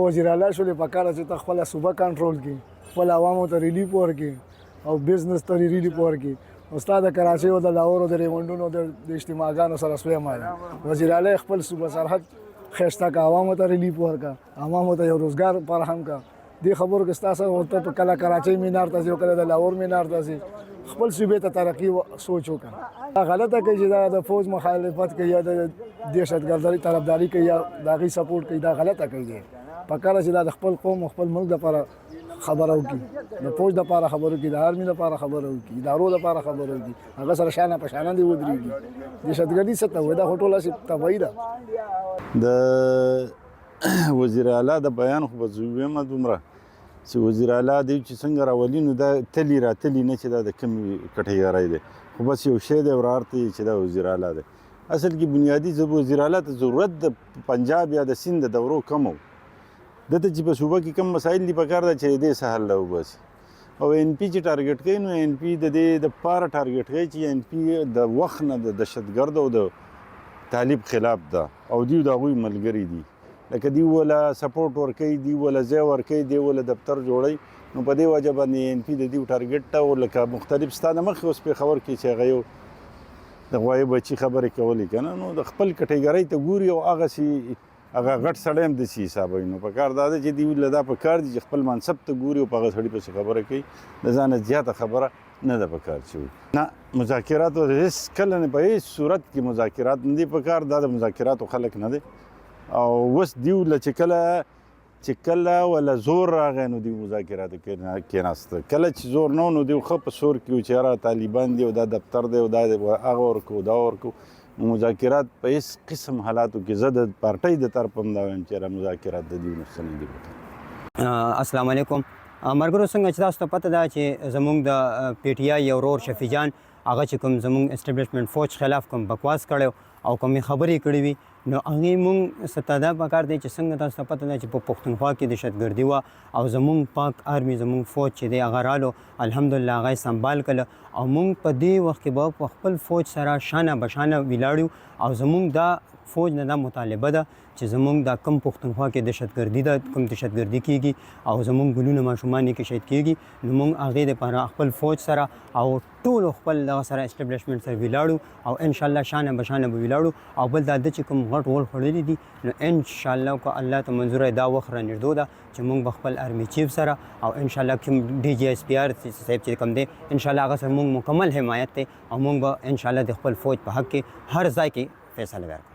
وزیر اعلی شولې پکاره چې ته خپله صوبه کنټرول کړي، خپل عوامو ته ریلیف ورکړي او بزنس ته ریلیف ورکړي. او ستا د کراچۍ او د لاهور او د ریونډونو د اجتماعګانو سره سویم وزیر اعلی خپل صوبه سرحد ښایسته که، عوامو ته ریلیف ورکړه، عوامو ته یو روزګار فراهم کړه. دې خبرو کې ستا سره ته کله کراچۍ مینار ته ځې او کله د لاهور مینار ته ځې، خپل صوبې ته ترقي سوچ وکړه. دا غلطه کوي چې دا د فوج مخالفت کوي یا د دهشتګردۍ طرفداري کوي یا د هغې سپورټ کوي، دا غلطه کوي. پکاره چې دا د خپل قوم او خپل ملک دپاره خبره وکړي، د فوج دپاره خبره وکړي، د آرمي دپاره خبره وکړي، ادارو دپاره خبره وکړي، هغه سره شانه په شانه دې ودرېږي. دهشتګردي څه ته وایي؟ دا خو ټوله تباهي ده. د وزیر اعلی د بیان خو به زه ووایم دومره چې وزیر اعلی دی چې څنګه راولي نو دا تلي راتلي نه چې دا د کومې کټګرۍ دی، خو بس یو شی دی ورارته یې چې دا وزیر اعلی دی. اصل کې بنیادي وزیر اعلی ته ضرورت د پنجاب یا د سیند د دورو کم و. دته چې په صوبه کې کم مسایل دي پکار ده چې دې څه حل وباسي. او ان پی چې ټارګټ کوي نو ان پی د دې دپاره ټارګټ کوي چې ان پی د وخت نه د دهشتګرد او د طالب خلاف ده او دوی د هغوی ملګري دي. لکه دی ولا سپورټ ورکوي، دی ولا ځای ورکوي، دی ولا دفتر جوړوي. نو په دې وجه باندې ان پی د دې ټارګټ ته او لکه مختلف ستا د مخکې اوس پېښور کې چې هغه یو د غوایي بچي خبرې کولې که نه، نو د خپل کټګرۍ ته ګوري او هغسې هغه غټ سړی هم داسې حسابوي. نو پکار دا ده چې دوی له دا پکار دي چې خپل منصب ته ګوري او په هغه سړي پسې خبره کوي. د ځانه زیاته خبره نه ده پکار چې وي. نه، مذاکراتو هېڅ کله نه په هېڅ صورت کې مذاکرات نه دي پکار. دا د مذاکراتو خلک نه دی. او اوس دیو له چې کله ولا زور راغی نو دوی مذاکراتو کې کېناسته. کله چې زور نه و نو دوی ښه په سور کې و چې یاره طالبان دي او دا دفتر دی او دا هغه ورکو دا ورکو. مذاکرات په هېڅ قسم حالاتو کې زه د پارټۍ د طرفه هم دا وایم چې مذاکرات د دوی نه څه نه دي پکار. السلام علیکم ملګرو، څنګه چې تاسو ته پته ده چې زموږ د پی ټي آی یو ورور شفیع جان هغه چې کوم زموږ اسټبلیشمنټ فوج خلاف کوم بکواس کړی او کومې خبرې کړې وي، نو هغې مونږ ته دا پکار دی چې څنګه تاسو ته پته ده چې په پښتونخوا کې دهشتګردي وه او زموږ پاک آرمي زموږ فوج چې دی هغه رالو، الحمدلله هغه یې سنبال کړله او مونږ په دې وخت کې به په خپل فوج سره شانه بشانه ولاړ یو. او زموږ دا فوج نه دا مطالبه ده چې زموږ دا کم پښتونخوا کې دهشتګردي ده، کوم دهشتګردي کېږي او زموږ ګلونه ماشومان یې کې شهید کېږي، نو مونږ هغې دپاره خپل فوج سره او ټولو خپل دغه سره اسټبلیشمنټ سره ولاړو او انشاءالله شانه بشانه به ولاړو. او بل دا ده چې کوم غټ غول خوړلي دي، نو انشاءالله که الله ته منظوره دا وخت رانږدو ده چې مونږ به خپل آرمي چیف سره او انشاءالله کوم ډي جي ایس پي آر صاحب چې کوم دی انشاءالله هغه سره مونږ مکمل حمایت دی او مونږ به انشاءالله د خپل فوج په حق کې هر ځای کې فیصله ورکړو.